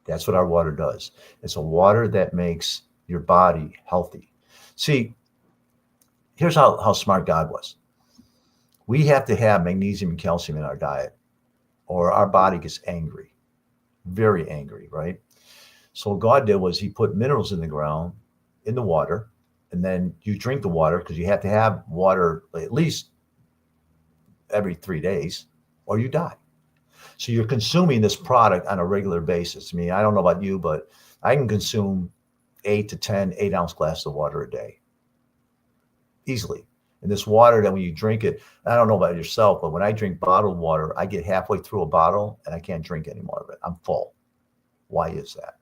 That's what our water does. It's a water that makes your body healthy. See, here's how smart God was. We have to have magnesium and calcium in our diet, or our body gets angry, very angry, right? So what God did was he put minerals in the ground, in the water, and then you drink the water because you have to have water at least every 3 days or you die. So you're consuming this product on a regular basis. I mean, I don't know about you, but I can consume 8 to 10 8-ounce glasses of water a day easily. And this water that when you drink it, I don't know about yourself, but when I drink bottled water, I get halfway through a bottle and I can't drink any more of it. I'm full. Why is that?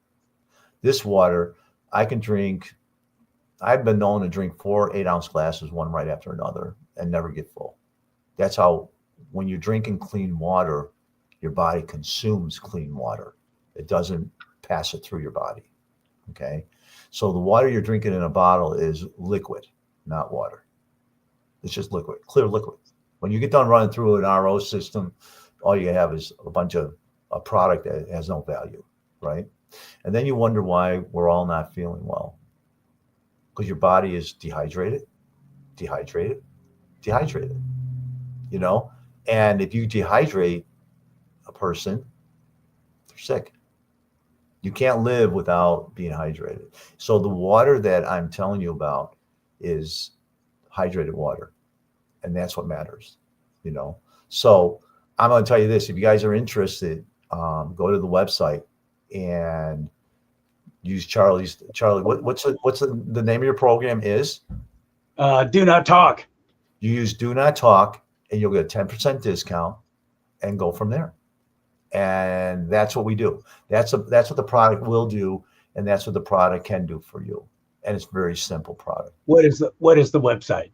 This water, I can drink. I've been known to drink 4 8-ounce glasses, one right after another, and never get full. That's how, when you're drinking clean water, your body consumes clean water. It doesn't pass it through your body. Okay. So the water you're drinking in a bottle is liquid, not water. It's just liquid, clear liquid. When you get done running through an RO system, all you have is a bunch of a product that has no value, right? And then you wonder why we're all not feeling well. Because your body is dehydrated, you know? And if you dehydrate a person, they're sick. You can't live without being hydrated. So the water that I'm telling you about is hydrated water. And that's what matters, you know? So I'm going to tell you this, if you guys are interested, go to the website and use Charlie, what's the name of your program is? Do Not Talk. You use Do Not Talk and you'll get a 10% discount and go from there. And that's what we do. That's what the product will do. And that's what the product can do for you. And it's a very simple product. What is the website?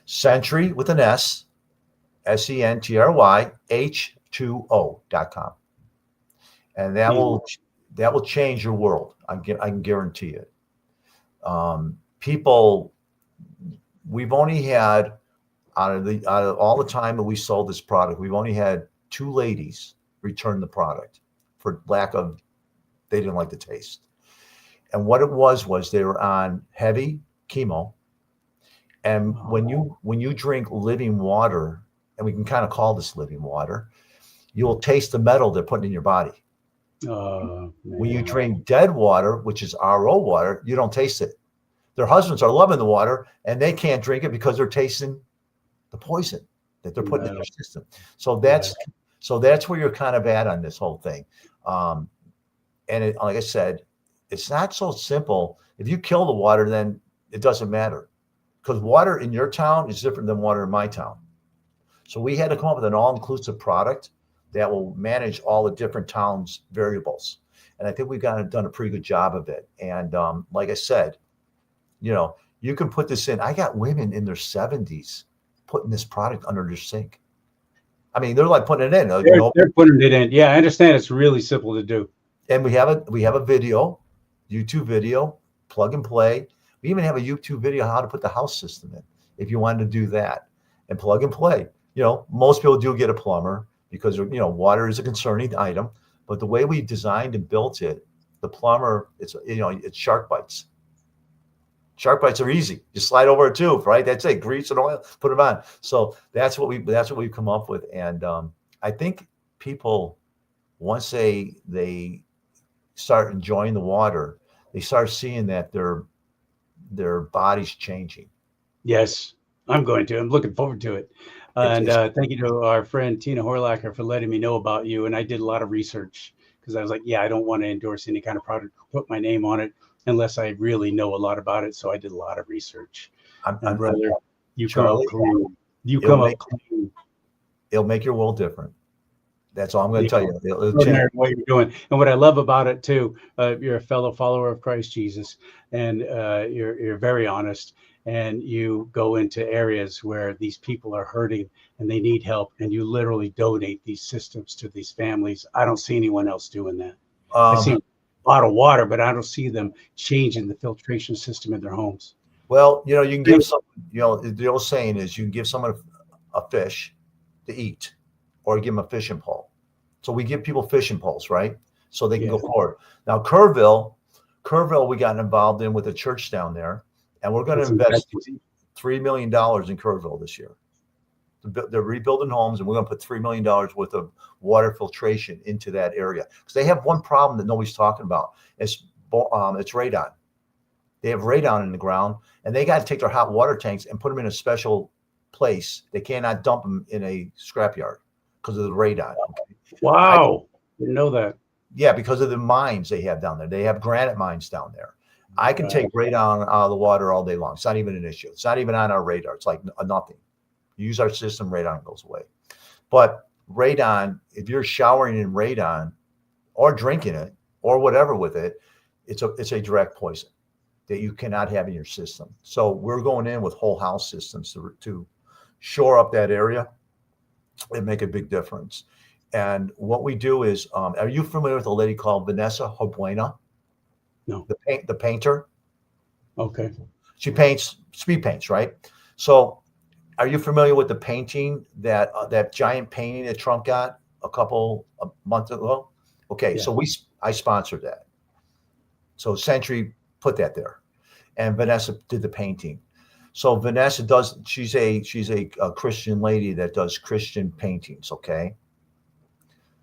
Sentry with an S, SENTRYH2O.com. And that will change your world. I can guarantee it. People, we've only had out of all the time that we sold this product, we've only had 2 ladies return the product for lack of, they didn't like the taste. And what it was they were on heavy chemo. And when you drink living water, and we can kind of call this living water, you will taste the metal they're putting in your body. When you drink dead water, which is RO water, you don't taste it. Their husbands are loving the water and they can't drink it because they're tasting the poison that they're putting in their system. So that's where you're kind of at on this whole thing. And like I said, it's not so simple. If you kill the water, then It doesn't matter, because water in your town is different than water in my town. So we had to come up with an all-inclusive product that will manage all the different towns' variables. And I think we've done a pretty good job of it. And like I said, you can put this in. I got women in their 70s putting this product under their sink. I mean, they're like putting it in. They're putting it in. Yeah, I understand. It's really simple to do. And we have a video, YouTube video, plug and play. We even have a YouTube video how to put the house system in if you wanted to do that, and plug and play. Most people do get a plumber because water is a concerning item. But the way we designed and built it, the plumber, it's shark bites. Shark bites are easy. You slide over a tube, right? That's it. Grease and oil, put them on. So that's what we've come up with. And I think people, once they start enjoying the water, they start seeing that their body's changing. Yes, I'm going to. I'm looking forward to it. And thank you to our friend Tina Horlacher for letting me know about you. And I did a lot of research because I was like, I don't want to endorse any kind of product, put my name on it unless I really know a lot about it. So I did a lot of research. And brother, you Charlie, come up clean. You come up clean. It'll make your world different. That's all I'm going to tell you. What you're doing, and what I love about it too, you're a fellow follower of Christ Jesus, and you're very honest, and you go into areas where these people are hurting and they need help, and you literally donate these systems to these families. I don't see anyone else doing that. I see a lot of water, but I don't see them changing the filtration system in their homes. Well, you can give someone, the old saying is you can give someone a fish to eat, or give them a fishing pole. So we give people fishing poles, right? So they can go forward. Now, Kerrville, we got involved in with a church down there, and we're going to invest $3 million in Kerrville this year. They're rebuilding homes, and we're going to put $3 million worth of water filtration into that area. Because they have one problem that nobody's talking about. It's radon. They have radon in the ground, and they got to take their hot water tanks and put them in a special place. They cannot dump them in a scrapyard because of the radon. Okay? Wow. Didn't know that. Yeah, because of the mines they have down there. They have granite mines down there. I can take radon out of the water all day long. It's not even an issue. It's not even on our radar. It's like nothing. You use our system, radon goes away. But radon, if you're showering in radon or drinking it or whatever with it, it's a direct poison that you cannot have in your system. So we're going in with whole house systems to shore up that area and make a big difference. And what we do is, are you familiar with a lady called Vanessa Hobuena? No. The painter? Okay. She paints, speed paints, right? So are you familiar with the painting that giant painting that Trump got a month ago? Okay, yeah. So I sponsored that. So Century put that there, and Vanessa did the painting. So Vanessa she's a Christian lady that does Christian paintings, okay?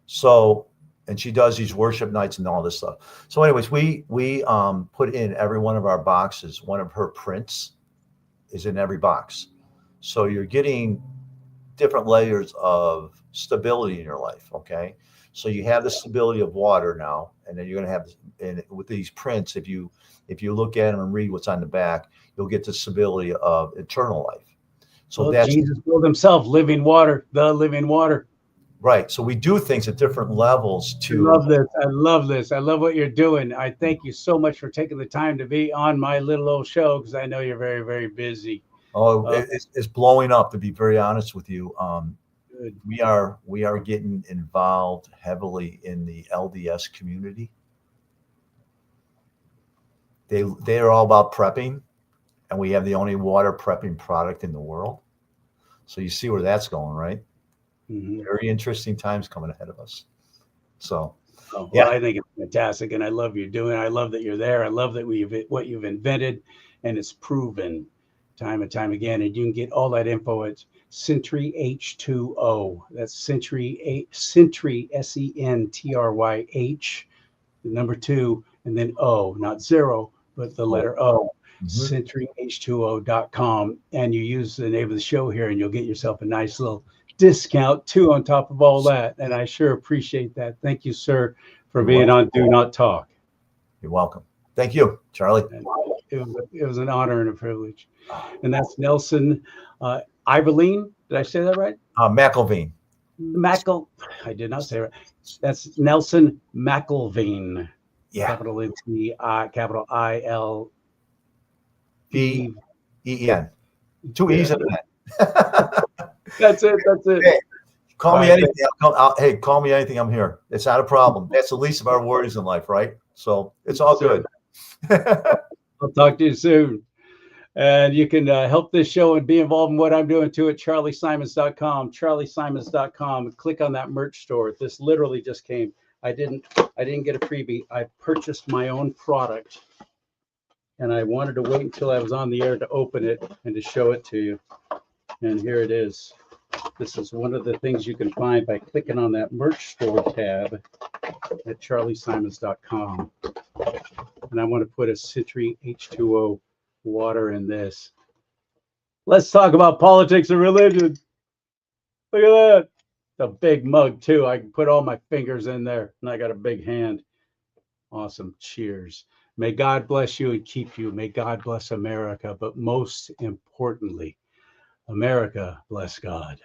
So, and she does these worship nights and all this stuff. So anyways, we put in every one of our boxes, one of her prints is in every box. So you're getting different layers of stability in your life, okay? So you have the stability of water now, and then you're going to have, and with these prints, if you look at them and read what's on the back, you'll get the stability of eternal life. So that's Jesus built himself, living water, the living water. Right. So we do things at different levels to. I love this. I love this. I love what you're doing. I thank you so much for taking the time to be on my little old show, because I know you're very, very busy. Oh, it's blowing up, to be very honest with you. We are getting involved heavily in the LDS community. They are all about prepping, and we have the only water prepping product in the world. So you see where that's going, right? Mm-hmm. Very interesting times coming ahead of us. So, yeah, I think it's fantastic, and I love you doing. I love that you're there. I love that what you've invented, and it's proven time and time again. And you can get all that info at Century H2O. That's Century Century SENTRYH, the number 2, and then O, not 0, but the letter O. Mm-hmm. CenturyH2O.com, and you use the name of the show here, and you'll get yourself a nice little discount too on top of all that. And I sure appreciate that. Thank you, sir, for being on Do Not Talk. You're welcome. Thank you, Charlie. it was an honor and a privilege. And that's Nelson Iverleen. Did I say that right? McIlveen. I did not say it right. That's Nelson McIlveen. Yeah. Capital N-T, capital I-L-E. E-E-N. Two E's in that. That's it. That's it. Hey, call me anything. Hey, call me anything. I'm here. It's not a problem. That's the least of our worries in life, right? So it's all good. I'll talk to you soon. And you can help this show and be involved in what I'm doing too at charliesimons.com, charliesimons.com. Click on that merch store. This literally just came. I didn't get a freebie. I purchased my own product, and I wanted to wait until I was on the air to open it and to show it to you. And here it is. This is one of the things you can find by clicking on that merch store tab at charliesimons.com. And I want to put a Citri H2O water in this. Let's talk about politics and religion. Look at that. The big mug too. I can put all my fingers in there, and I got a big hand. Awesome. Cheers. May God bless you and keep you. May God bless America. But most importantly, America bless God.